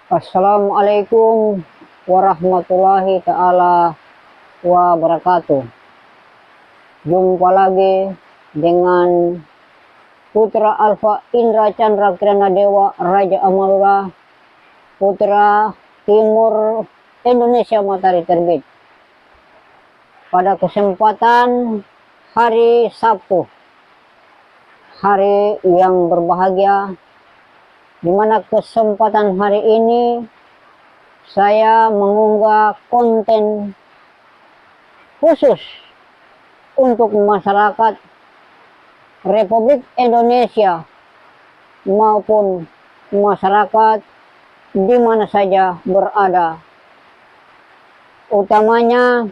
Assalamualaikum warahmatullahi ta'ala wabarakatuh. Jumpa lagi dengan Putra Alfa Indra Chandra Kirana Dewa Raja Amalullah, Putra Timur Indonesia Matahari Terbit. Pada kesempatan hari Sabtu, hari yang berbahagia, di mana kesempatan hari ini saya mengunggah konten khusus untuk masyarakat Republik Indonesia maupun masyarakat di mana saja berada, utamanya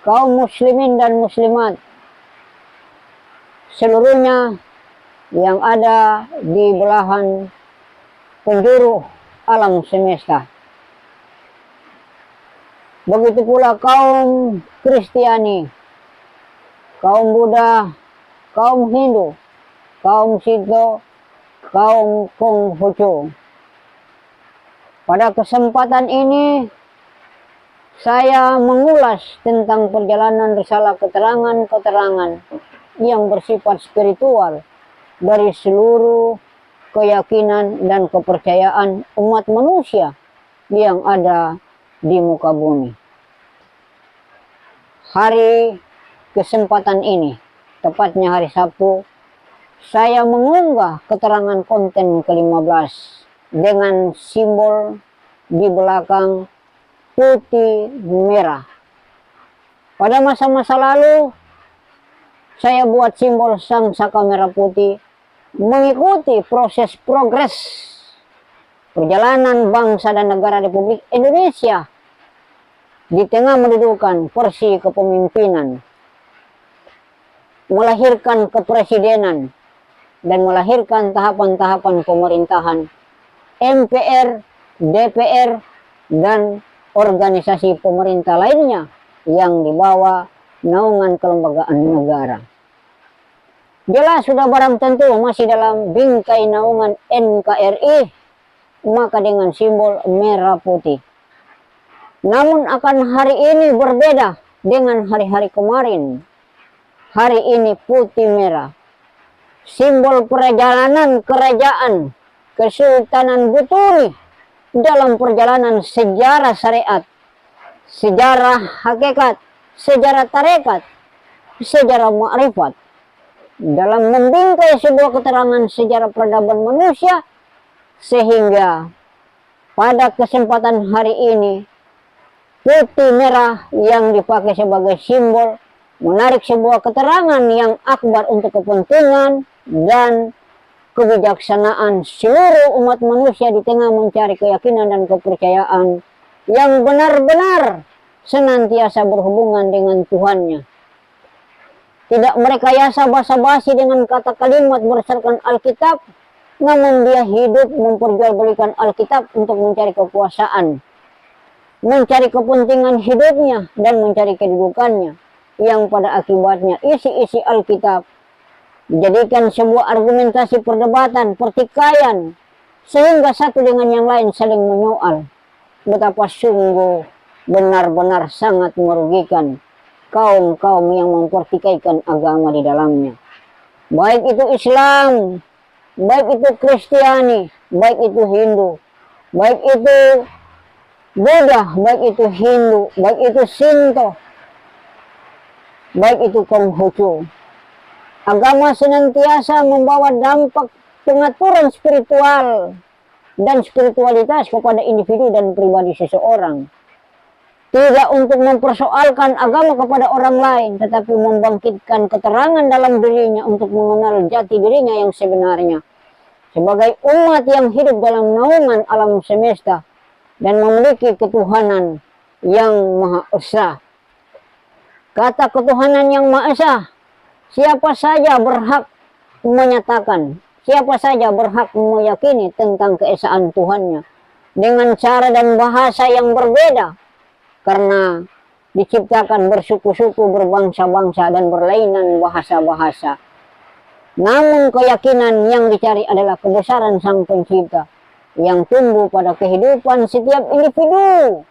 kaum muslimin dan muslimat seluruhnya yang ada di belahan penjuru alam semesta. Begitu pula kaum Kristiani, kaum Buddha, kaum Hindu, kaum Shinto, kaum Konghucu. Pada kesempatan ini saya mengulas tentang perjalanan risalah keterangan-keterangan yang bersifat spiritual dari seluruh keyakinan dan kepercayaan umat manusia yang ada di muka bumi. Hari kesempatan ini, tepatnya hari Sabtu, saya mengunggah keterangan konten ke-15 dengan simbol di belakang putih merah. Pada masa-masa lalu, saya buat simbol sang saka merah putih mengikuti proses progres perjalanan bangsa dan negara Republik Indonesia di tengah mendudukan porsi kepemimpinan, melahirkan kepresidenan, dan melahirkan tahapan-tahapan pemerintahan MPR, DPR, dan organisasi pemerintah lainnya yang dibawa naungan kelembagaan negara. Jelas sudah barang tentu masih dalam bingkai naungan NKRI, maka dengan simbol merah putih. Namun akan hari ini berbeda dengan hari-hari kemarin. Hari ini putih merah, simbol perjalanan kerajaan Kesultanan Buturi dalam perjalanan sejarah syariat, sejarah hakikat, sejarah tarekat, sejarah ma'rifat, dalam membingkai sebuah keterangan sejarah peradaban manusia, sehingga pada kesempatan hari ini putih merah yang dipakai sebagai simbol menarik sebuah keterangan yang akbar untuk kepentingan dan kebijaksanaan seluruh umat manusia di tengah mencari keyakinan dan kepercayaan yang benar-benar senantiasa berhubungan dengan Tuhannya. Tidak merekayasa basa-basi dengan kata kalimat berdasarkan Alkitab, namun dia hidup memperjualbelikan Alkitab untuk mencari kekuasaan, mencari kepentingan hidupnya, dan mencari kedudukannya, yang pada akibatnya isi-isi Alkitab dijadikan sebuah argumentasi perdebatan, pertikaian, sehingga satu dengan yang lain saling menyoal. Betapa sungguh benar-benar sangat merugikan kaum-kaum yang mempertikaikan agama di dalamnya. Baik itu Islam, baik itu Kristiani, baik itu Hindu, baik itu Buddha, baik itu Hindu, baik itu Shinto, baik itu Konghucu. Agama senantiasa membawa dampak pengaturan spiritual dan spiritualitas kepada individu dan pribadi seseorang. Tidak untuk mempersoalkan agama kepada orang lain, tetapi membangkitkan keterangan dalam dirinya untuk mengenal jati dirinya yang sebenarnya sebagai umat yang hidup dalam naungan alam semesta dan memiliki ketuhanan yang Maha Esa. Kata ketuhanan yang Maha Esa, siapa saja berhak menyatakan, siapa saja berhak meyakini tentang keesaan Tuhannya dengan cara dan bahasa yang berbeda, karena diciptakan bersuku-suku, berbangsa-bangsa, dan berlainan bahasa-bahasa. Namun keyakinan yang dicari adalah kebesaran Sang Pencipta yang tumbuh pada kehidupan setiap individu,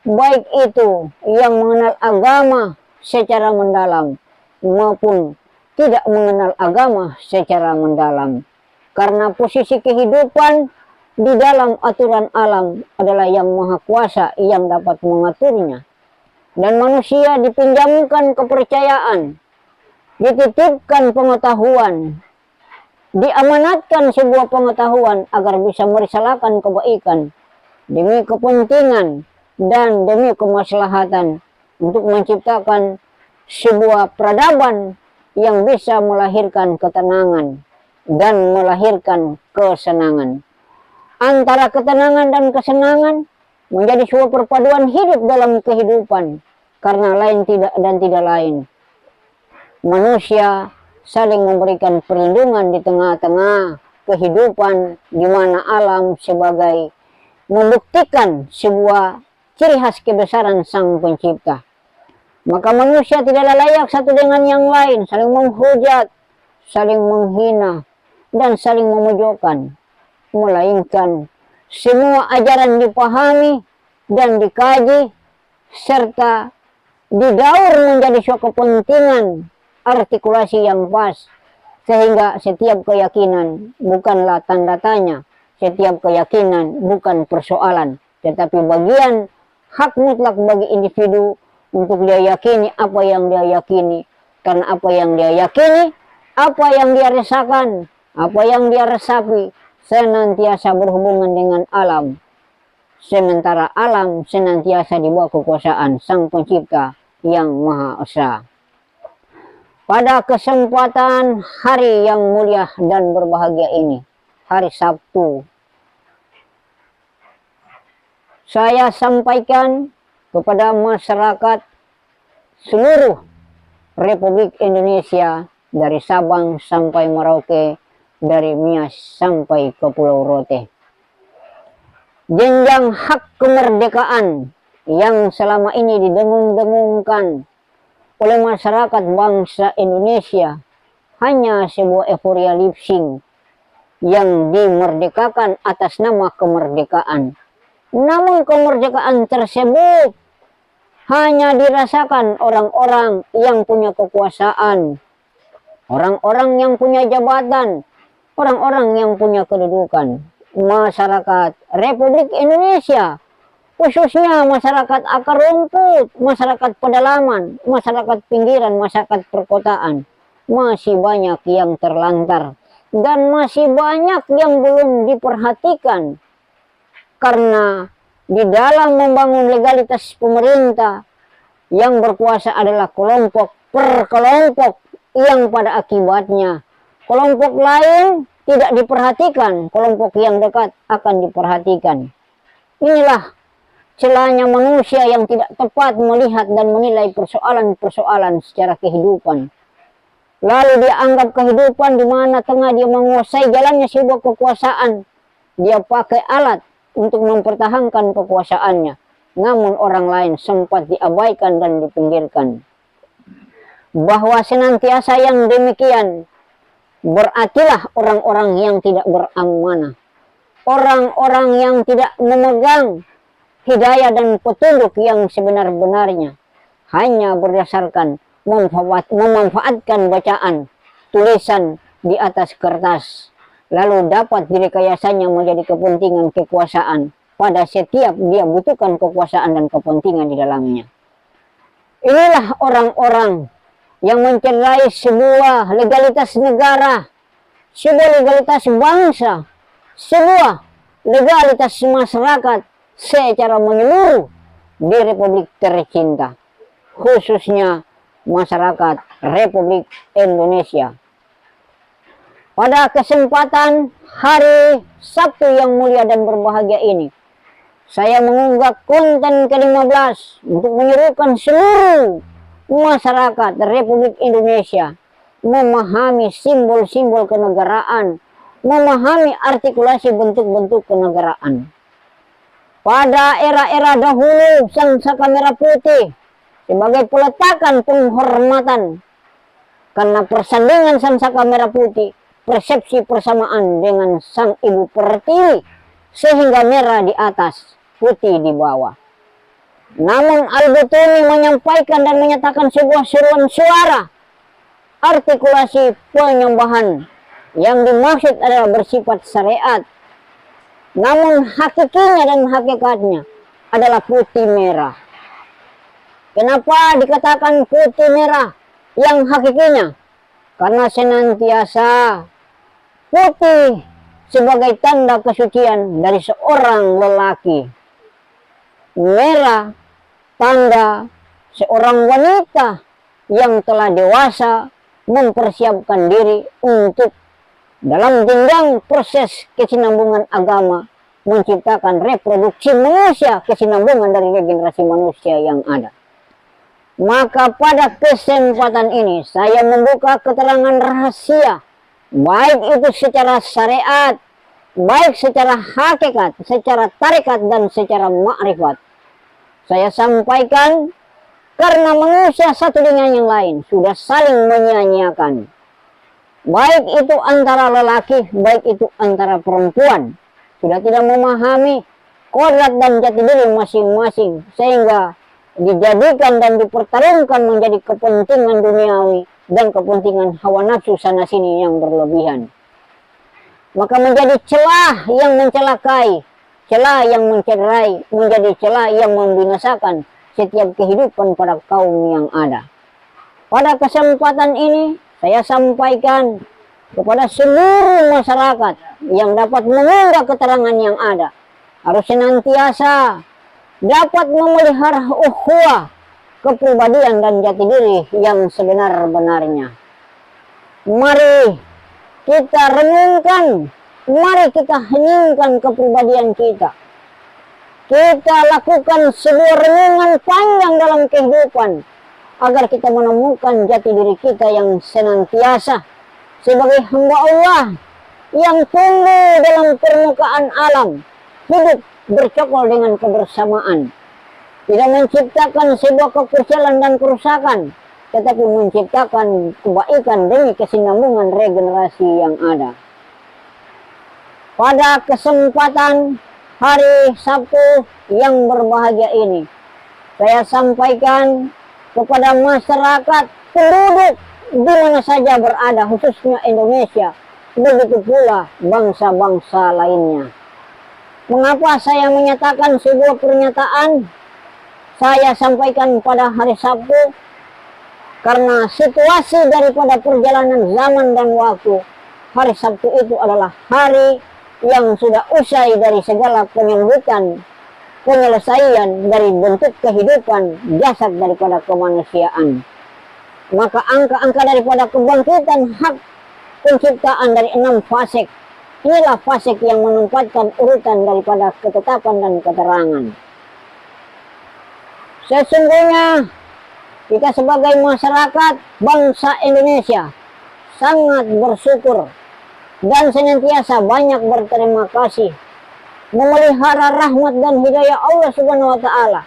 baik itu yang mengenal agama secara mendalam maupun tidak mengenal agama secara mendalam. Karena posisi kehidupan di dalam aturan alam adalah yang maha kuasa yang dapat mengaturnya. Dan manusia dipinjamkan kepercayaan, dititipkan pengetahuan, diamanatkan sebuah pengetahuan agar bisa merisalakan kebaikan demi kepentingan dan demi kemaslahatan untuk menciptakan sebuah peradaban yang bisa melahirkan ketenangan dan melahirkan kesenangan. Antara ketenangan dan kesenangan menjadi sebuah perpaduan hidup dalam kehidupan, karena lain tidak dan tidak lain. Manusia saling memberikan perlindungan di tengah-tengah kehidupan, di mana alam sebagai membuktikan sebuah ciri khas kebesaran Sang Pencipta. Maka manusia tidaklah layak satu dengan yang lain, saling menghujat, saling menghina, dan saling memojokkan. Melainkan semua ajaran dipahami dan dikaji, serta didaur menjadi suatu kepentingan artikulasi yang pas, sehingga setiap keyakinan bukanlah tanda tanya, setiap keyakinan bukan persoalan, tetapi bagian hak mutlak bagi individu untuk dia yakini apa yang dia yakini. Karena apa yang dia yakini, apa yang dia rasakan, apa yang dia resapi, senantiasa berhubungan dengan alam. Sementara alam senantiasa di bawah kekuasaan Sang Pencipta yang Maha Esa. Pada kesempatan hari yang mulia dan berbahagia ini, hari Sabtu, saya sampaikan kepada masyarakat seluruh Republik Indonesia, dari Sabang sampai Merauke, dari Nias sampai ke Pulau Rote. Jenjang hak kemerdekaan yang selama ini didengung-dengungkan oleh masyarakat bangsa Indonesia hanya sebuah euforia lip-sync yang dimerdekakan atas nama kemerdekaan. Namun kemerdekaan tersebut hanya dirasakan orang-orang yang punya kekuasaan, orang-orang yang punya jabatan, orang-orang yang punya kedudukan. Masyarakat Republik Indonesia, khususnya masyarakat akar rumput, masyarakat pedalaman, masyarakat pinggiran, masyarakat perkotaan, masih banyak yang terlantar dan masih banyak yang belum diperhatikan. Karena di dalam membangun legalitas pemerintah, yang berkuasa adalah kelompok per kelompok yang pada akibatnya kelompok lain tidak diperhatikan, kelompok yang dekat akan diperhatikan. Inilah celahnya manusia yang tidak tepat melihat dan menilai persoalan-persoalan secara kehidupan. Lalu dia anggap kehidupan di mana tengah dia menguasai jalannya sebuah kekuasaan, dia pakai alat untuk mempertahankan kekuasaannya. Namun orang lain sempat diabaikan dan dipinggirkan. Bahwa senantiasa yang demikian berartilah orang-orang yang tidak beramanah, orang-orang yang tidak memegang hidayah dan petunjuk yang sebenar-benarnya, hanya berdasarkan memanfaatkan bacaan tulisan di atas kertas, lalu dapat direkayasanya menjadi kepentingan kekuasaan pada setiap dia butuhkan kekuasaan dan kepentingan di dalamnya. Inilah orang-orang yang mencederai sebuah legalitas negara, sebuah legalitas bangsa, sebuah legalitas masyarakat secara menyeluruh di Republik tercinta, khususnya masyarakat Republik Indonesia. Pada kesempatan hari Sabtu yang mulia dan berbahagia ini, saya mengunggah konten ke-15 untuk menyerukan seluruh masyarakat Republik Indonesia memahami simbol-simbol kenegaraan, memahami artikulasi bentuk-bentuk kenegaraan. Pada era-era dahulu, Sangsaka Merah Putih sebagai peletakan penghormatan, karena persandingan Sangsaka Merah Putih, persepsi persamaan dengan Sang Ibu Pertiwi sehingga merah di atas, putih di bawah. Namun Al-Butuni menyampaikan dan menyatakan sebuah seruan suara, artikulasi penyembahan yang dimaksud adalah bersifat syariat. Namun hakikinya dan hakikatnya adalah putih merah. Kenapa dikatakan putih merah yang hakikinya? Karena senantiasa putih sebagai tanda kesucian dari seorang lelaki. Merah tanda seorang wanita yang telah dewasa mempersiapkan diri untuk dalam jenjang proses kesinambungan agama menciptakan reproduksi manusia, kesinambungan dari regenerasi manusia yang ada. Maka pada kesempatan ini saya membuka keterangan rahasia, baik itu secara syariat, baik secara hakikat, secara tarekat, dan secara makrifat. Saya sampaikan karena manusia satu dengan yang lain sudah saling menyanyiakan. Baik itu antara lelaki, baik itu antara perempuan. Sudah tidak memahami kodrat dan jati diri masing-masing, sehingga dijadikan dan dipertarungkan menjadi kepentingan duniawi dan kepentingan hawa nafsu sana sini yang berlebihan. Maka menjadi celah yang mencelakai, celah yang mencederai, menjadi celah yang membinasakan setiap kehidupan pada kaum yang ada. Pada kesempatan ini saya sampaikan kepada seluruh masyarakat yang dapat mengunggah keterangan yang ada, harus senantiasa dapat memelihara ukhuwah, kepribadian dan jati diri yang sebenar-benarnya. Mari kita renungkan, mari kita heningkan kepribadian kita. Kita lakukan sebuah renungan panjang dalam kehidupan agar kita menemukan jati diri kita yang senantiasa sebagai hamba Allah yang tumbuh dalam permukaan alam, hidup bercokol dengan kebersamaan, tidak menciptakan sebuah kekucilan dan kerusakan, tetapi menciptakan kebaikan demi kesinambungan regenerasi yang ada. Pada kesempatan hari Sabtu yang berbahagia ini, saya sampaikan kepada masyarakat penduduk di mana saja berada, khususnya Indonesia, begitu pula bangsa-bangsa lainnya. Mengapa saya menyatakan sebuah pernyataan? Saya sampaikan pada hari Sabtu karena situasi daripada perjalanan zaman dan waktu. Hari Sabtu itu adalah hari yang sudah usai dari segala penyambutan, penyelesaian dari bentuk kehidupan jasad daripada kemanusiaan. Maka angka-angka daripada kebangkitan hak penciptaan dari 6 fasek, inilah fasek yang menempatkan urutan daripada ketetapan dan keterangan. Sesungguhnya kita sebagai masyarakat bangsa Indonesia sangat bersyukur dan senantiasa banyak berterima kasih memelihara rahmat dan hidayah Allah Subhanahu wa Ta'ala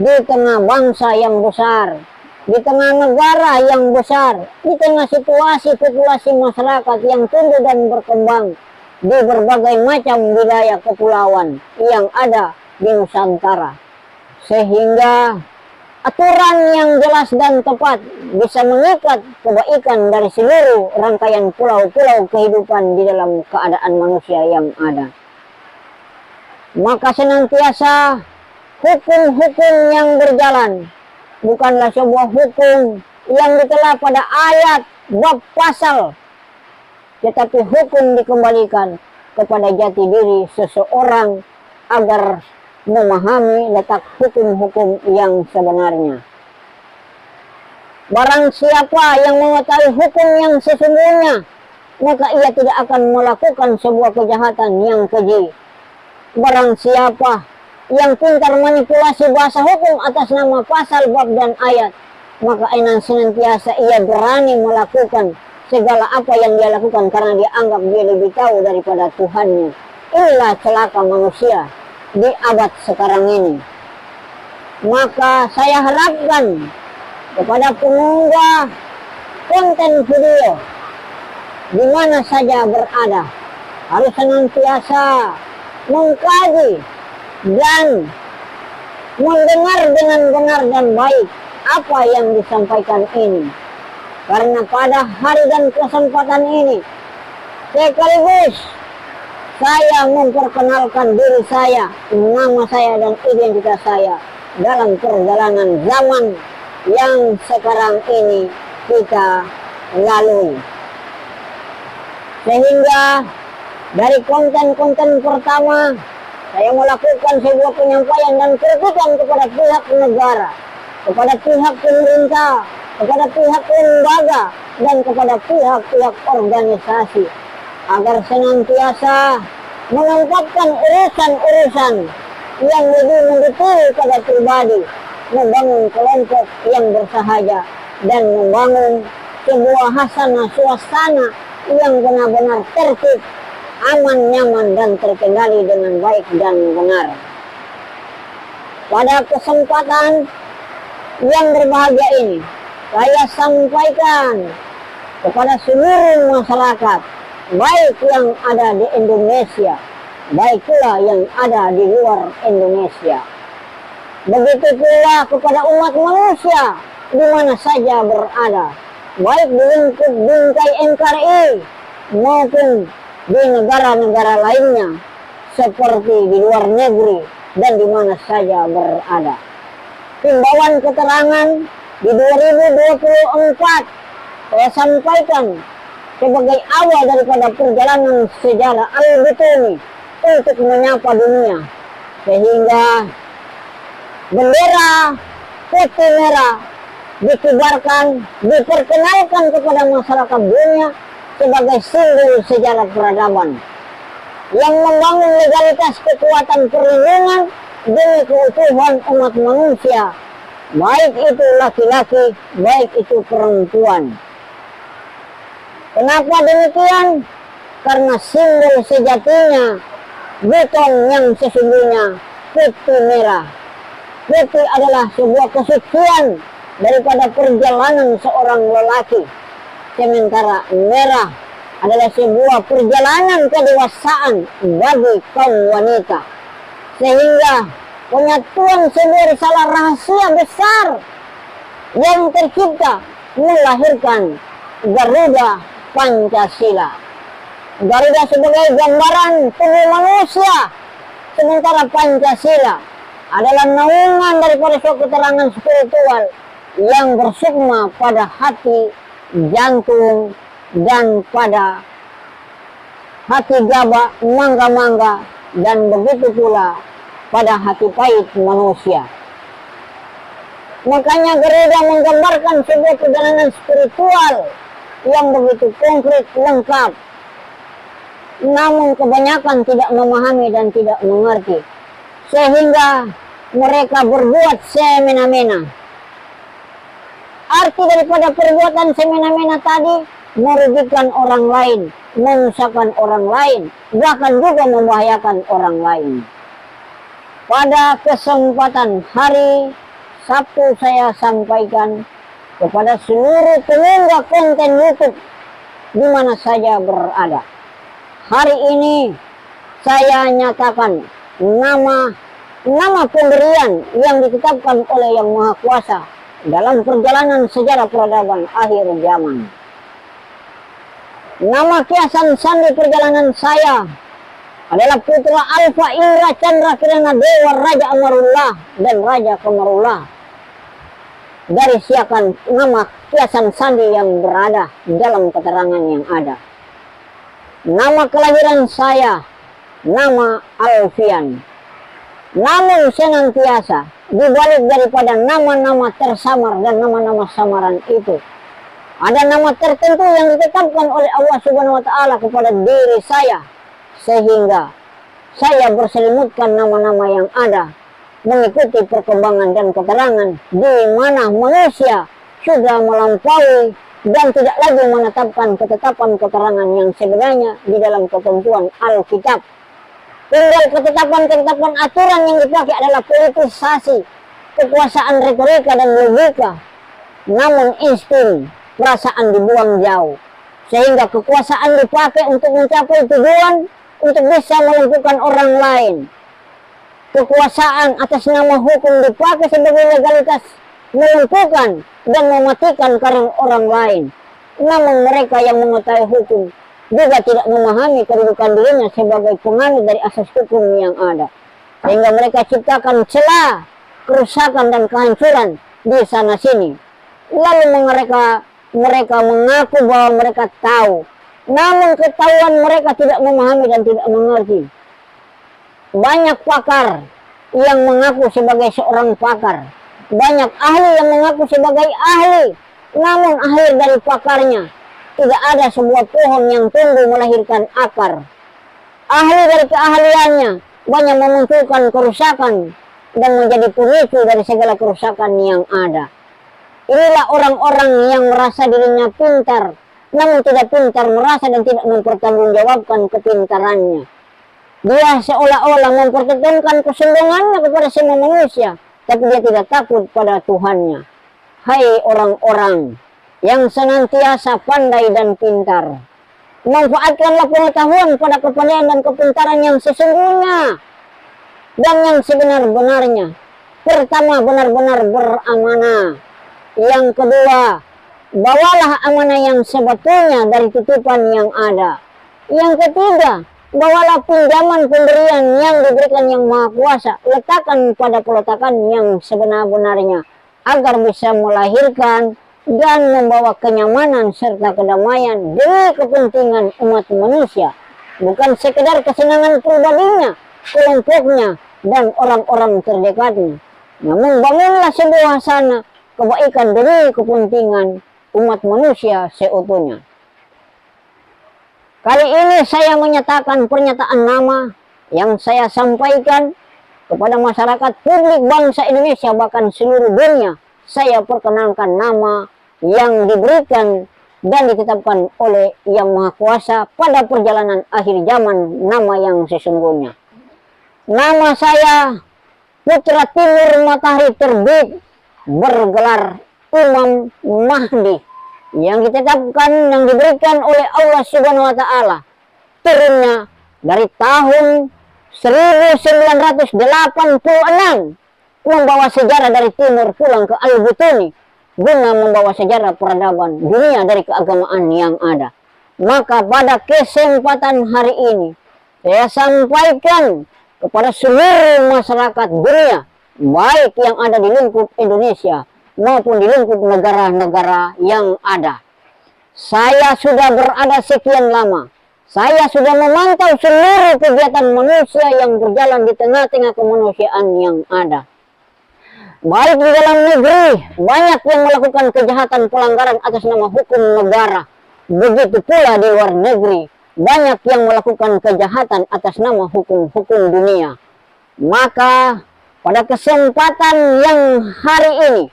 di tengah bangsa yang besar, di tengah negara yang besar, di tengah situasi populasi masyarakat yang tumbuh dan berkembang di berbagai macam wilayah kepulauan yang ada di Nusantara, sehingga aturan yang jelas dan tepat bisa mengikat kebaikan dari seluruh rangkaian pulau-pulau kehidupan di dalam keadaan manusia yang ada. Maka senantiasa hukum-hukum yang berjalan bukanlah sebuah hukum yang ditelah pada ayat, bab, pasal, tetapi hukum dikembalikan kepada jati diri seseorang agar memahami letak hukum-hukum yang sebenarnya. Barang siapa yang mengetahui hukum yang sesungguhnya, maka ia tidak akan melakukan sebuah kejahatan yang keji. Barang siapa yang pintar manipulasi bahasa hukum atas nama pasal, bab, dan ayat, maka senantiasa ia berani melakukan segala apa yang dia lakukan karena dia anggap dia lebih tahu daripada Tuhannya. Inilah celaka manusia di abad sekarang ini. Maka saya harapkan kepada pengunggah konten video di mana saja berada, harus senantiasa mengkaji dan mendengar dengan benar dan baik apa yang disampaikan ini. Karena pada hari dan kesempatan ini sekaligus saya memperkenalkan diri saya, nama saya dan identitas saya dalam perjalanan zaman yang sekarang ini kita lalui. Sehingga dari konten-konten pertama saya melakukan sebuah penyampaian dan kritikan kepada pihak negara, kepada pihak pemerintah, kepada pihak lembaga, dan kepada pihak-pihak organisasi agar senantiasa menempatkan urusan-urusan yang lebih mendetail pada pribadi, membangun kelompok yang bersahaja, dan membangun sebuah hasanah suasana yang benar-benar tertib, aman, nyaman, dan terkendali dengan baik dan benar. Pada kesempatan yang berbahagia ini, saya sampaikan kepada seluruh masyarakat, baik yang ada di Indonesia, baik pula yang ada di luar Indonesia. Begitu pula kepada umat manusia di mana saja berada, baik di lingkup bingkai NKRI maupun di negara-negara lainnya, seperti di luar negeri dan di mana saja berada. Himbauan keterangan di 2024 saya sampaikan sebagai awal daripada perjalanan sejarah Al-Butumi untuk menyapa dunia, sehingga bendera putih merah dikibarkan, diperkenalkan kepada masyarakat dunia sebagai simbol sejarah peradaban yang membangun legalitas kekuatan perlindungan demi keutuhan umat manusia, baik itu laki-laki, baik itu perempuan. Kenapa demikian? Karena simbol sejatinya beton yang sesungguhnya putih merah. Putih adalah sebuah kesucian daripada perjalanan seorang lelaki, sementara merah adalah sebuah perjalanan kedewasaan bagi kaum wanita. Sehingga penyatuan sebuah risalah rahasia besar yang tercipta melahirkan Garuda Pancasila. Garuda sebagai gambaran tubuh manusia, sementara Pancasila adalah naungan daripada suatu keterangan spiritual yang bersukma pada hati, jantung, dan pada hati gabah, mangga-mangga, dan begitu pula pada hati pahit manusia. Makanya Garuda menggambarkan sebuah perjalanan spiritual yang begitu konkret, lengkap. Namun kebanyakan tidak memahami dan tidak mengerti, sehingga mereka berbuat semena-mena. Arti daripada perbuatan semena-mena tadi merugikan orang lain, menyusahkan orang lain, bahkan juga membahayakan orang lain. Pada kesempatan hari Sabtu saya sampaikan kepada seluruh pengunggah konten YouTube di mana saja berada. Hari ini saya nyatakan nama pemberian yang ditetapkan oleh Yang Maha Kuasa dalam perjalanan sejarah peradaban akhir zaman. Nama kiasan sandi perjalanan saya adalah putra Alfa Indra Chandra Kirana Dewa Raja Amarullah dan Raja Kamarullah. Dari siakan nama kiasan sandi yang berada dalam keterangan yang ada. Nama kelahiran saya, nama Alfian. Namun senantiasa dibalik daripada nama-nama tersamar dan nama-nama samaran itu, ada nama tertentu yang ditetapkan oleh Allah Subhanahu wa Ta'ala kepada diri saya, sehingga saya berselimutkan nama-nama yang ada mengikuti perkembangan dan keterangan di mana manusia sudah melampaui dan tidak lagi menetapkan ketetapan keterangan yang sebenarnya di dalam ketentuan Alkitab. Tinggal ketetapan-ketetapan aturan yang dipakai adalah politisasi, kekuasaan retorika dan logika. Namun insting, perasaan dibuang jauh. Sehingga kekuasaan dipakai untuk mencapai tujuan, untuk bisa melumpuhkan orang lain. Kekuasaan atas nama hukum dipakai sebagai legalitas melumpuhkan dan mematikan karir orang lain. Namun mereka yang mengetahui hukum juga tidak memahami kedudukan dirinya sebagai penganut dari asas hukum yang ada. Sehingga mereka ciptakan celah, kerusakan dan kehancuran di sana sini. Lalu mereka mengaku bahwa mereka tahu. Namun ketahuan mereka tidak memahami dan tidak mengerti. Banyak pakar yang mengaku sebagai seorang pakar. Banyak ahli yang mengaku sebagai ahli. Namun akhir dari pakarnya tidak ada sebuah pohon yang tumbuh melahirkan akar. Ahli dari keahliannya banyak memunculkan kerusakan dan menjadi pemicu dari segala kerusakan yang ada. Inilah orang-orang yang merasa dirinya pintar, namun tidak pintar merasa dan tidak mempertanggungjawabkan kepintarannya. Dia seolah-olah mempertontonkan kesombongannya kepada semua manusia, tapi dia tidak takut pada Tuhannya. Hai orang-orang yang senantiasa pandai dan pintar, manfaatkanlah pengetahuan pada kepandaian dan kepintaran yang sesungguhnya dan yang sebenar-benarnya. Pertama, benar-benar beramanah. Yang kedua, bawalah amanah yang sebetulnya dari titipan yang ada. Yang ketiga, bawalah pinjaman pemberian yang diberikan yang Maha Kuasa, letakkan pada peletakan yang sebenar-benarnya, agar bisa melahirkan dan membawa kenyamanan serta kedamaian demi kepentingan umat manusia, bukan sekedar kesenangan pribadinya, kelompoknya, dan orang-orang terdekatnya. Namun bangunlah sebuah sana kebaikan demi kepentingan umat manusia seutuhnya. Kali ini saya menyatakan pernyataan nama yang saya sampaikan kepada masyarakat publik bangsa Indonesia, bahkan seluruh dunia. Saya perkenalkan nama yang diberikan dan ditetapkan oleh Yang Maha Kuasa pada perjalanan akhir zaman, nama yang sesungguhnya. Nama saya Putra Timur Matahari Terbit, bergelar Imam Mahdi, yang ditetapkan, yang diberikan oleh Allah Subhanahu wa Ta'ala, turunnya dari tahun 1986, membawa sejarah dari timur pulang ke Al-Butuni guna membawa sejarah peradaban dunia dari keagamaan yang ada. Maka pada kesempatan hari ini saya sampaikan kepada seluruh masyarakat dunia, baik yang ada di lingkup Indonesia maupun di lingkup negara-negara yang ada. Saya sudah berada sekian lama. Saya sudah memantau seluruh kegiatan manusia yang berjalan di tengah-tengah kemanusiaan yang ada. Baik di dalam negeri, banyak yang melakukan kejahatan pelanggaran atas nama hukum negara. Begitu pula di luar negeri, banyak yang melakukan kejahatan atas nama hukum-hukum dunia. Maka pada kesempatan yang hari ini,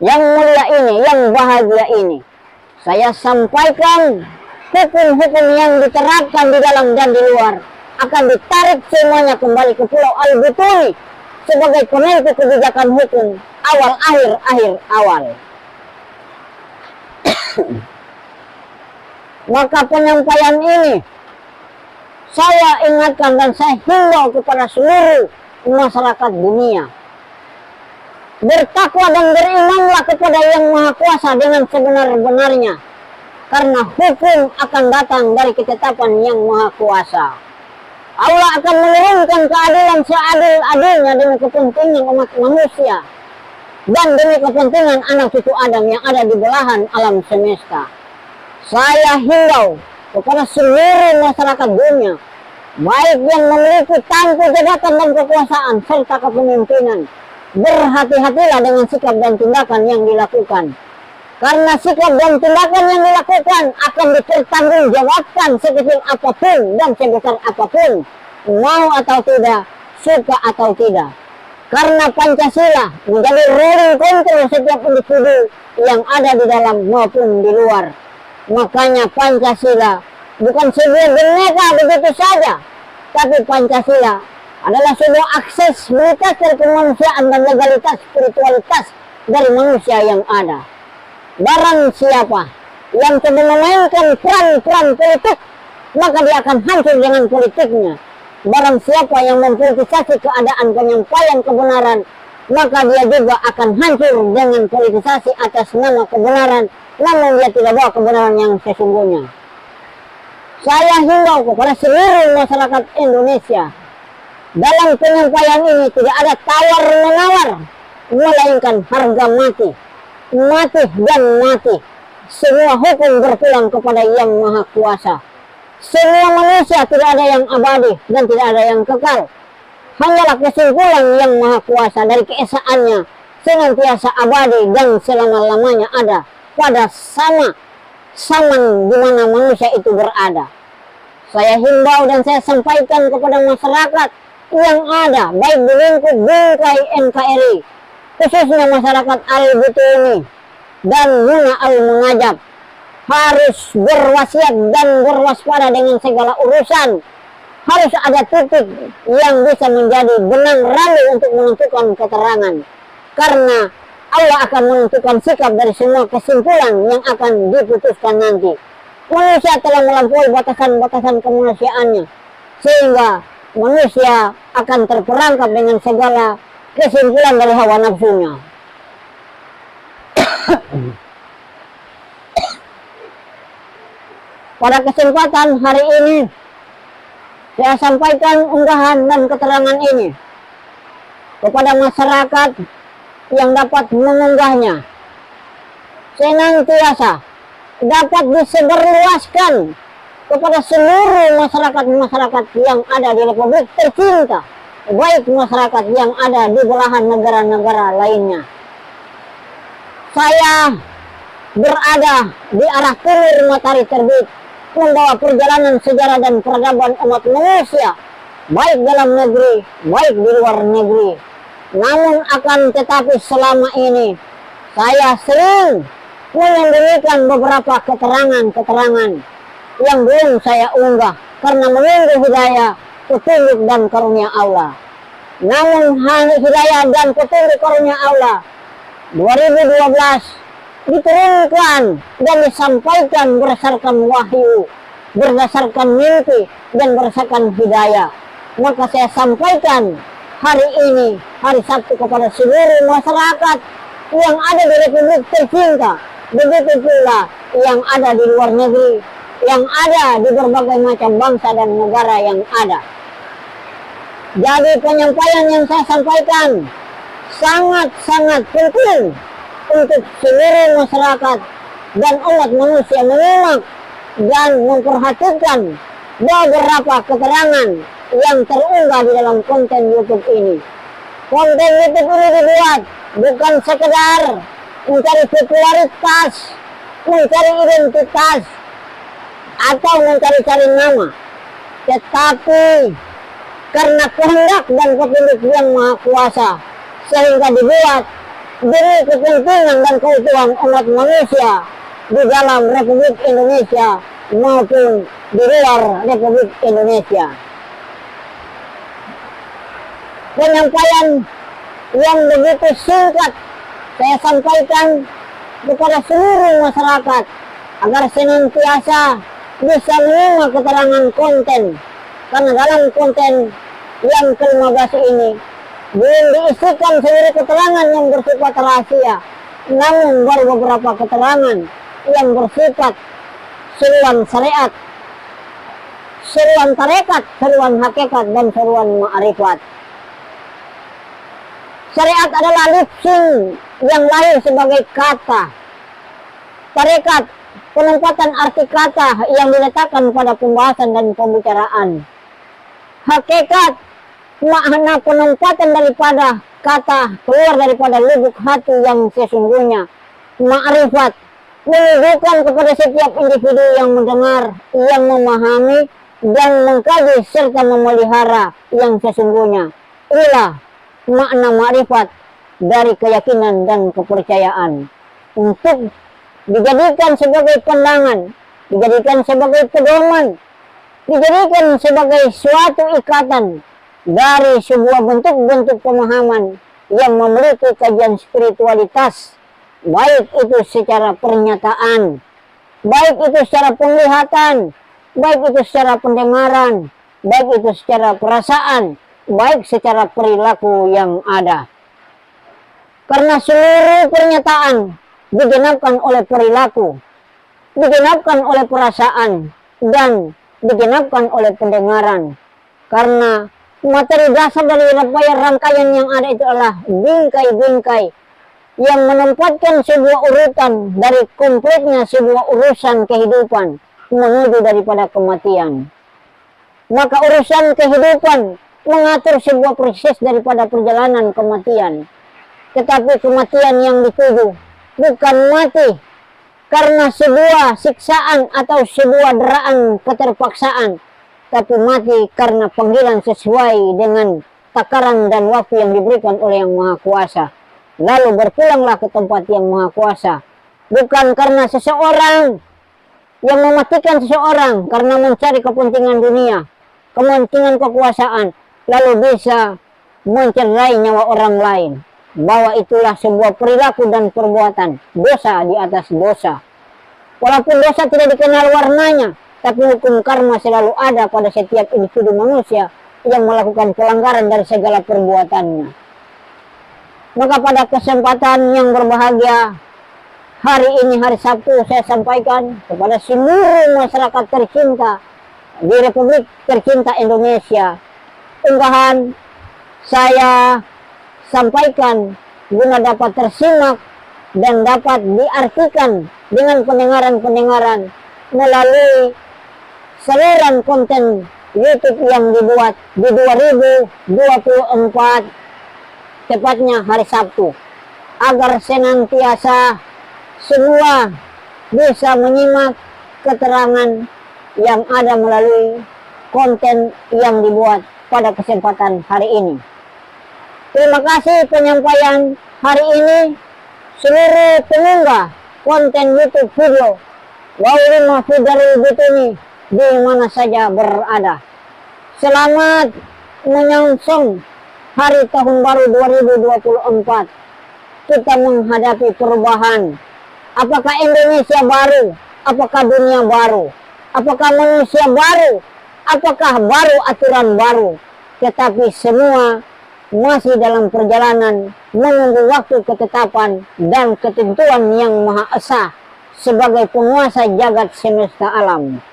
yang mulia ini, yang bahagia ini, saya sampaikan hukum-hukum yang diterapkan di dalam dan di luar akan ditarik semuanya kembali ke Pulau Al-Butuni sebagai penentu kebijakan hukum awal akhir awal. Maka penyampaian ini saya ingatkan dan saya himbau kepada seluruh masyarakat dunia, bertakwa dan berimanlah kepada Yang Maha Kuasa dengan sebenar-benarnya, karena hukum akan datang dari ketetapan Yang Maha Kuasa. Allah akan menurunkan keadilan seadil-adilnya demi kepentingan umat manusia dan demi kepentingan anak cucu Adam yang ada di belahan alam semesta. Saya himbau kepada seluruh masyarakat dunia, baik yang memiliki tampuk jabatan dan kekuasaan serta kepemimpinan, berhati-hatilah dengan sikap dan tindakan yang dilakukan. Karena sikap dan tindakan yang dilakukan akan dipertanggungjawabkan sekecil apapun dan sebesar apapun, mau atau tidak, suka atau tidak. Karena Pancasila menjadi ruling control setiap individu yang ada di dalam maupun di luar. Makanya Pancasila bukan sebuah bineka begitu saja, tapi Pancasila adalah sebuah aksesibilitas dari kemanusiaan dan legalitas spiritualitas dari manusia yang ada. Barang siapa yang coba memainkan peran-peran politik maka dia akan hancur dengan politiknya. Barang siapa yang mempolitisasi keadaan penyampaian kebenaran, maka dia juga akan hancur dengan politisasi atas nama kebenaran, namun dia tidak bawa kebenaran yang sesungguhnya. Saya himbau kepada seluruh masyarakat Indonesia, dalam penyampaian ini tidak ada tawar-menawar, melainkan harga mati, mati dan mati. Semua hukum berpulang kepada Yang Maha Kuasa. Semua manusia tidak ada yang abadi dan tidak ada yang kekal. Hanyalah kesimpulan Yang Maha Kuasa dari keesaannya senantiasa abadi dan selama-lamanya ada pada zaman di mana manusia itu berada. Saya himbau dan saya sampaikan kepada masyarakat yang ada, baik di lingkup bingkai NKRI, khususnya masyarakat Al-Butuni dan Muna Al-Mengajab, harus berwasiat dan berwaspada dengan segala urusan. Harus ada titik yang bisa menjadi benang randu untuk menentukan keterangan, karena Allah akan menentukan sikap dari semua kesimpulan yang akan diputuskan nanti. Manusia telah melampaui batasan-batasan kemanusiaannya, sehingga manusia akan terperangkap dengan segala kesimpulan dari hawa nafsunya. Pada kesempatan hari ini, saya sampaikan unggahan dan keterangan ini kepada masyarakat yang dapat mengunggahnya, senantiasa dapat disebarluaskan kepada seluruh masyarakat-masyarakat yang ada di Republik tercinta, baik masyarakat yang ada di belahan negara-negara lainnya. Saya berada di arah timur matahari terbit, membawa perjalanan sejarah dan peradaban umat manusia, baik dalam negeri, baik di luar negeri. Namun akan tetapi selama ini, saya sering menyembunyikan beberapa keterangan-keterangan yang belum saya unggah, karena menunggu hidayah, petunjuk dan karunia Allah. Namun hidayah dan petunjuk karunia Allah 2012 diturunkan dan disampaikan berdasarkan wahyu, berdasarkan mimpi, dan berdasarkan hidayah. Maka saya sampaikan hari ini, hari Sabtu, kepada seluruh masyarakat yang ada di Republik tercinta, begitu pula yang ada di luar negeri, yang ada di berbagai macam bangsa dan negara yang ada. Jadi penyampaian yang saya sampaikan sangat-sangat penting untuk seluruh masyarakat dan umat manusia menyimak dan memperhatikan beberapa keterangan yang terunggah di dalam konten YouTube ini. Konten YouTube ini dibuat bukan sekedar mencari popularitas, mencari identitas, atau mencari-cari nama, tetapi karena kehendak dan petunjuk Yang Maha Kuasa, sehingga dibuat demi kepentingan dan keutuhan umat manusia di dalam Republik Indonesia maupun di luar Republik Indonesia. Penyampaian yang begitu singkat saya sampaikan kepada seluruh masyarakat agar senantiasa bisa menerima keterangan konten, karena dalam konten yang ke-15 ini belum diisikan seluruh keterangan yang bersifat rahasia, namun baru beberapa keterangan yang bersifat seruan syariat, seruan tarekat, seruan hakikat, dan seruan ma'rifat. Syariat adalah lipsing yang lahir sebagai kata. Tarekat, penempatan arti kata yang diletakkan pada pembahasan dan pembicaraan. Hakikat, makna penempatan daripada kata keluar daripada lubuk hati yang sesungguhnya. Ma'rifat, menunjukkan kepada setiap individu yang mendengar, yang memahami, dan mengkaji serta memelihara yang sesungguhnya. Inilah makna ma'rifat dari keyakinan dan kepercayaan, untuk dijadikan sebagai pandangan, dijadikan sebagai pedoman, dijadikan sebagai suatu ikatan dari sebuah bentuk-bentuk pemahaman yang memiliki kajian spiritualitas, baik itu secara pernyataan, baik itu secara penglihatan, baik itu secara pendengaran, baik itu secara perasaan, baik secara perilaku yang ada. Karena seluruh pernyataan digenapkan oleh perilaku, digenapkan oleh perasaan, dan digenapkan oleh pendengaran. Karena materi dasar dari rangkaian yang ada itu adalah bingkai-bingkai yang menempatkan sebuah urutan dari kompletnya sebuah urusan kehidupan menuju daripada kematian. Maka urusan kehidupan mengatur sebuah proses daripada perjalanan kematian. Tetapi kematian yang dituju bukan mati karena sebuah siksaan atau sebuah deraan keterpaksaan, tapi mati karena panggilan sesuai dengan takaran dan waktu yang diberikan oleh Yang Maha Kuasa. Lalu berpulanglah ke tempat Yang Maha Kuasa. Bukan karena seseorang yang mematikan seseorang karena mencari kepentingan dunia, kepentingan kekuasaan, lalu bisa mencederai nyawa orang lain. Bahwa itulah sebuah perilaku dan perbuatan dosa di atas dosa. Walaupun dosa tidak dikenal warnanya, tapi hukum karma selalu ada pada setiap individu manusia yang melakukan pelanggaran dari segala perbuatannya. Maka pada kesempatan yang berbahagia hari ini, hari Sabtu, saya sampaikan kepada seluruh masyarakat tercinta di Republik tercinta Indonesia, unggahan saya sampaikan guna dapat tersimak dan dapat diartikan dengan pendengaran-pendengaran melalui saluran konten YouTube yang dibuat di 2024, tepatnya hari Sabtu, agar senantiasa semua bisa menyimak keterangan yang ada melalui konten yang dibuat pada kesempatan hari ini. Terima kasih penyampaian hari ini seluruh pengunggah konten YouTube video Wauli Mahfud dari Butumi di mana saja berada. Selamat menyongsong hari tahun baru 2024. Kita menghadapi perubahan. Apakah Indonesia baru? Apakah dunia baru? Apakah manusia baru? Apakah baru aturan baru? Tetapi semua masih dalam perjalanan menunggu waktu ketetapan dan ketentuan Yang Maha Esa sebagai penguasa jagat semesta alam.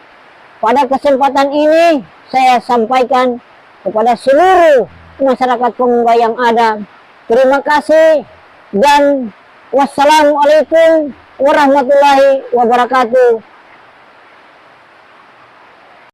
Pada kesempatan ini saya sampaikan kepada seluruh masyarakat pengunggah yang ada, terima kasih dan wassalamualaikum warahmatullahi wabarakatuh.